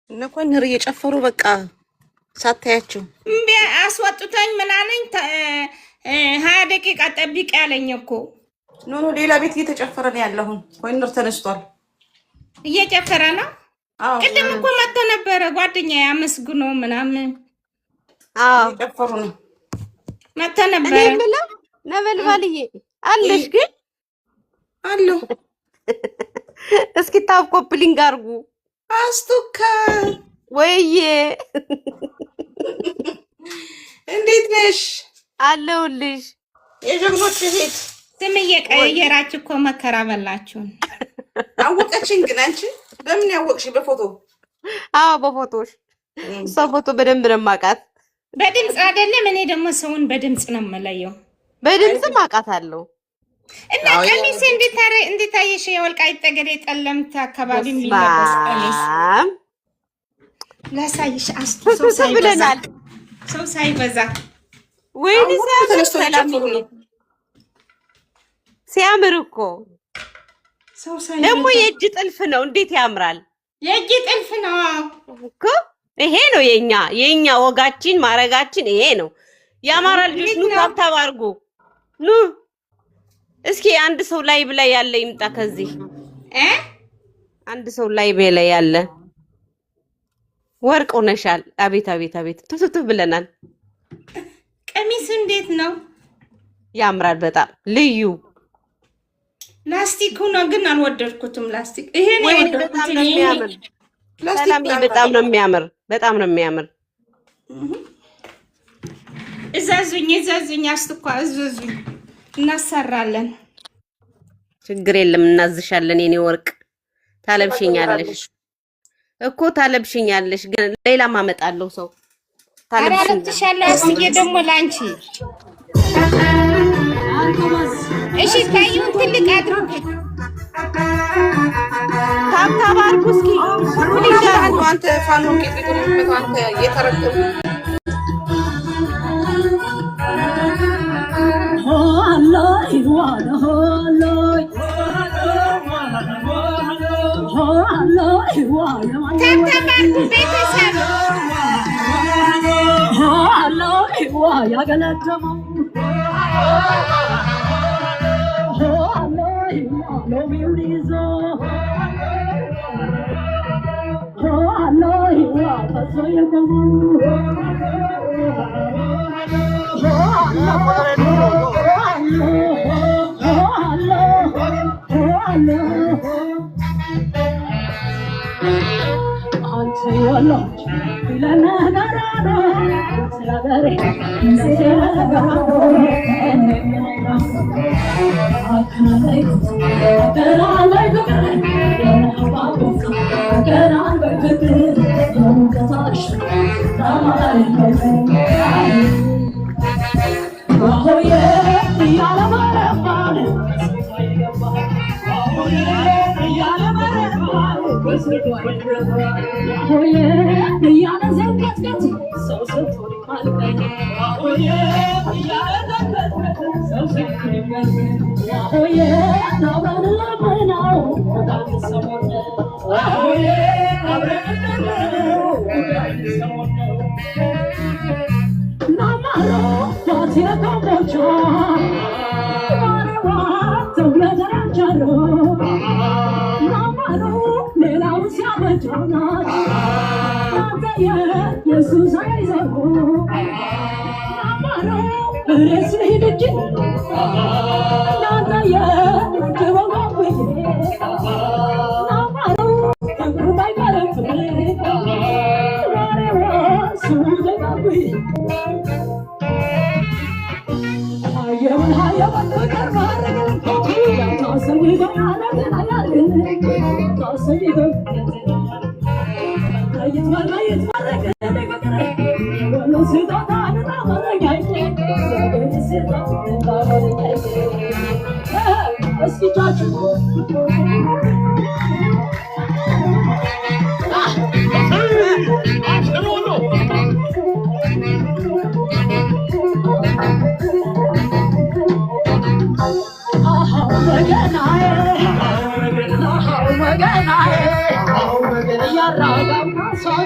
እነኮን ነር እየጨፈሩ በቃ ሳታያቸው እምቢ አስወጥቶኝ ምናለኝ 20 ደቂቃ ጠብቅ ያለኝ እኮ ኖ ሌላ ቤት እየተጨፈረ ነው ያለሁን ኮይነር ተነስቷል እየጨፈረ ነው ቅድም እኮ መጥቶ ነበር ጓደኛዬ አመስግኖ ምናምን እየጨፈሩ ነው መጥቶ ነበር ነበልባልዬ አለሽ ግን አሎ እስኪ ታብ ኮፕሊንግ አርጉ አስቱካ ወይዬ እንዴት ነሽ አለሁልሽ የጀግኖች እህት ስም እየቀየራችሁ እኮ መከራ በላችሁን አወቀችኝ ግን አንቺ በምን ያወቅሽ በፎቶ በፎቶሽ ሰው ፎቶ በደንብ ነው ማቃት በድምጽ አይደለም እኔ ደግሞ ሰውን በድምጽ ነው የምለየው በድምጽ ማቃታለሁ እና ቀሚስ እንዴት አየሽ የወልቃይት ጠገዴ ጠለምት አካባቢ የሚለበስ ቀሚስ ላሳይሽ አስቱ ሰው ሳይበዛ ወይኔ ሲያምር እኮ ደግሞ የእጅ ጥልፍ ነው እንዴት ያምራል የእጅ ጥልፍ ነው እኮ ይሄ ነው የኛ ወጋችን ማረጋችን ይሄ ነው ያማራ ልጆች ኑ ታብታብ አርጉ ኑ እስኪ አንድ ሰው ላይ ብላይ ያለ ይምጣ ከዚህ አንድ ሰው ላይ ብላይ ያለ ወርቅ ሆነሻል አቤት አቤት አቤት ትፍትፍ ብለናል ቀሚስ እንዴት ነው ያምራል በጣም ልዩ ላስቲክ ነው ግን አልወደድኩትም ላስቲክ ይሄ ነው በጣም ነው የሚያምር ሰላም በጣም ነው የሚያምር በጣም ነው የሚያምር እዛዙኝ አስቱካ እዛዙኝ እናሰራለን ችግር የለም እናዝሻለን የኔ ወርቅ ታለብሽኛለሽ እኮ ታለብሽኛለሽ ግን ሌላ ማመጣለው ሰው ታለብሽኛለሽ አስዬ ደግሞ ላንቺ እሺ ታዩን ትልቅ አድርጉ ታብታብ አድርጉ እስኪ አንተ ፋኖ ከጥቅም አንተ እየተረከቡ Raga,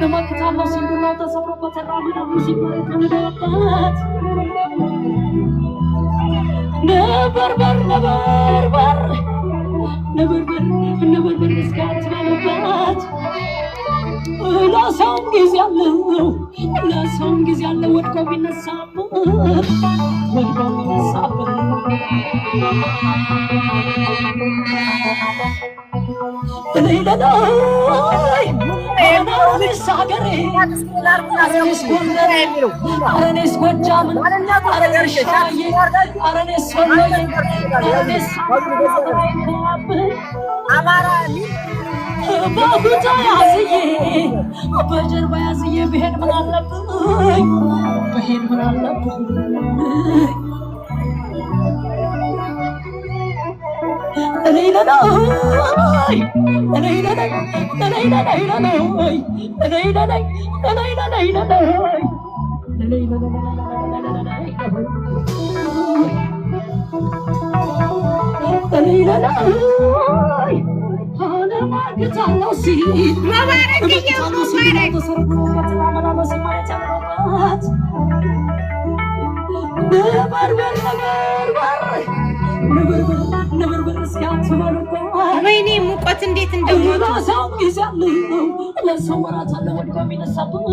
እመክታለሁ ሲንዱላው ተሰብሮ በተራመደ ሙዚቃ ተነደበት ነበር እስካት ባለበት ለሰውም ጊዜ አለው ወድቆ ቢነሳበት ለይ አረኔስ ሀገሬ አረኔስ ጎንደር አረኔስ ጎጃም አረኔስ ሻዬ አረኔስ ወሎዬ አረኔስ አማራ በጉታ ያዝዬ በጀርባ ያዝዬ ብሄድ ምን አለብኝ ወይኔ ሙቀት እንዴት እንደሞቱ ሰው ይዛለው ለሰው ወራት አለ ወድቆ የሚነሳበት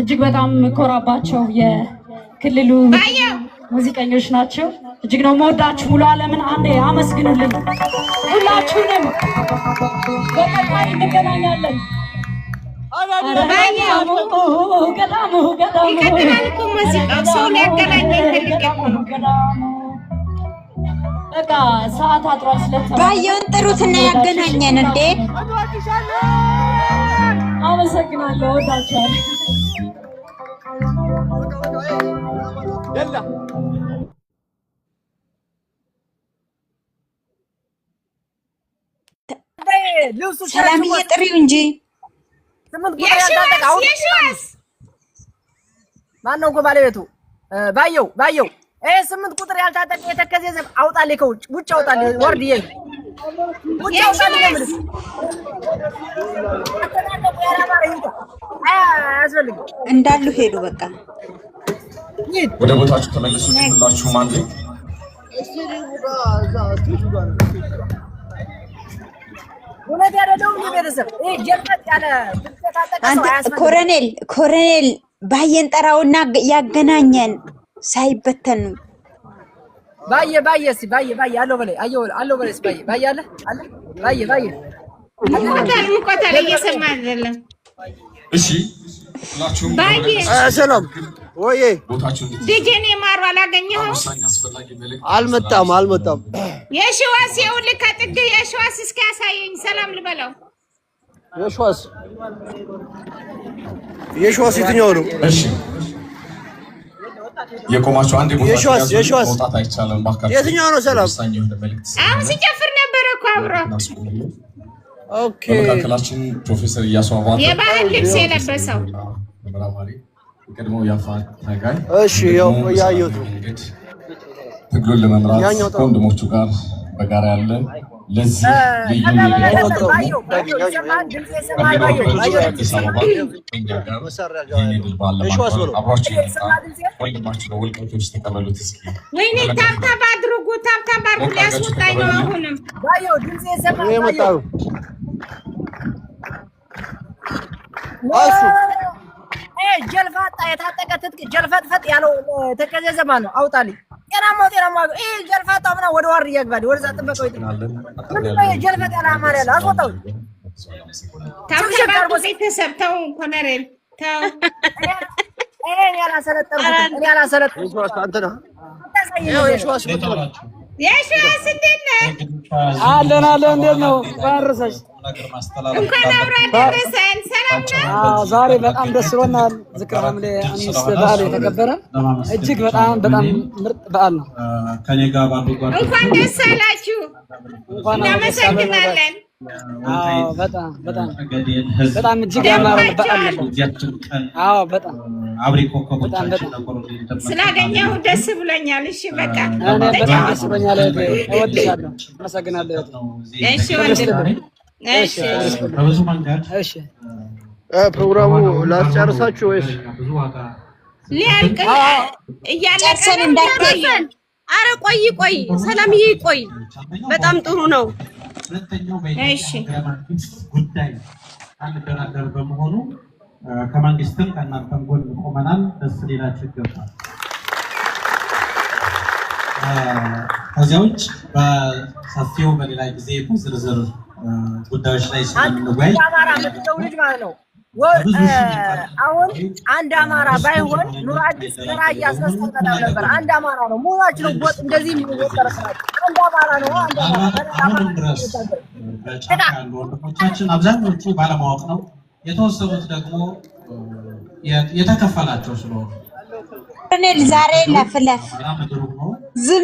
እጅግ በጣም ኮራባቸው የክልሉ ሙዚቀኞች ናቸው። እጅግ ነው መወዳችሁ። ሙሉ ዓለምን አንዴ አመስግኑልኝ ሁላችሁንም። በቀጣይ እንገናኛለን። ገዳሙ በቃ ሰዓት አጥሯል። ባየውን ጥሩትና ያገናኘን እንዴ። አመሰግናለሁ። ወዳችኋለሁ። ሰላምዬ ጥሪው እንጂ ማነው እኮ ባለቤቱ? ባየው 8 ቁጥር ያልታጠቀ የተከዘ ዘብ አውጣልኝ፣ ከውጭ ውጭ አውጣልኝ። ወርድዬ ውጭ አውጣልኝ ነው ማለት እንዳሉ ሄዱ። በቃ ወደ ቦታችሁ ተመለሱ። ሁላችሁም አንዴ ኮሎኔል ባየን ጠራውና ያገናኘን ሳይበተኑ ባየ አለው በላይ አለው በላይ ባየ አለ ባየ ሙቆታል እየሰማ አይደለም። እሺ ሁላችሁም ሰላም ወይ ዲጄኔ ማሩ አላገኘኸው? አልመጣም። የሽዋስ ይኸውልህ ከጥግ የሽዋስ እስኪ ያሳየኝ ሰላም ልበለው። የሽዋስ የትኛው ነው? እሺ የቆማችሁ አንዴ ቦታችሁ የሽዋስ መውጣት አይቻልም። ባካችሁ የትኛው ነው? ሰላም አሁን ሲጨፍር ነበር እኮ አብሮ። ኦኬ በመካከላችን ፕሮፌሰር እያሱ አባተ የባህል ልብስ የለበሰው ቀድሞ ያፋት ታጋይ። እሺ ያው ያዩት ትግሉን ለመምራት ከወንድሞቹ ጋር በጋራ ያለ ለዚህ ልዩ ወይኔ ታብታብ አድርጉ ሊያስወጣኝ ነው። አሁንም ጀልፋጣ የታጠቀ ትጥቅ ጀልፈጥፈጥ ያለው ተከዘ ዘማን ነው። አውጣልኝ ጤናማ ይሄ ጀልፋጣው ምናምን ወደ ዋር እያግባል ወደዛ ጥበቀው ይጥላል። ጀልፈጥ ያለ አማር ያለ አስወጣው። ታብታብ ቤተሰብ ተው፣ ኮሎኔል ተው። እኔ ያላሰለጠንኩት አንተ ነህ። የሽዋስ እንዴት ነህ? አለን እንዴት ነው? ባረሰሽ እንኳን አብራ ደረሰን። ሰላም ነው። ዛሬ በጣም ደስ ብሎናል። ዝክረ ሐምሌ 5 በዓል የተከበረ እጅግ በጣም ምርጥ በዓል ነው። እንኳን ደስ አላችሁ። እናመሰግናለን። በጣም እጅግ ያማረ በዓል ነው። በጣም አብሪ ኮከቦቻችን ስላገኘሁ ደስ ብሎኛል። እሺ በቃ በጣም ደስ ብሎኛል። እወድሻለሁ። አመሰግናለሁ። እሺ ወንድም እሺ በብዙ መንገድ እሺ ፕሮግራሙ ላስጨርሳችሁ ወይስ ሊያልቅ እያለቀን እንዳትቀየን? አረ ቆይ ሰላምዬ ቆይ፣ በጣም ጥሩ ነው። እሺ ጉዳይ አንደራደር በመሆኑ ከመንግስትም ከእናንተም ጎን ቆመናል። ደስ ሊላችሁ ይገባል። ከዚያ ውጭ በሰፊው በሌላ ጊዜ በዝርዝር ጉዳዮች ላይ ስለምንወያይ አማራ ምትለው ልጅ ማለት ነው። አሁን አንድ አማራ ባይሆን ኑር አዲስ ተራ እያስነሳን ነበር። አንድ አማራ ነው ሙላችን ነው ወጥ እንደዚህ የሚወጠር አንድ አማራ ነው። አንድ አማራ ድረስ በጫካ ያሉ ወንድሞቻችን አብዛኞቹ ባለማወቅ ነው፣ የተወሰኑት ደግሞ የተከፈላቸው ስለሆነ ዛሬ ለፍለፍ ዝም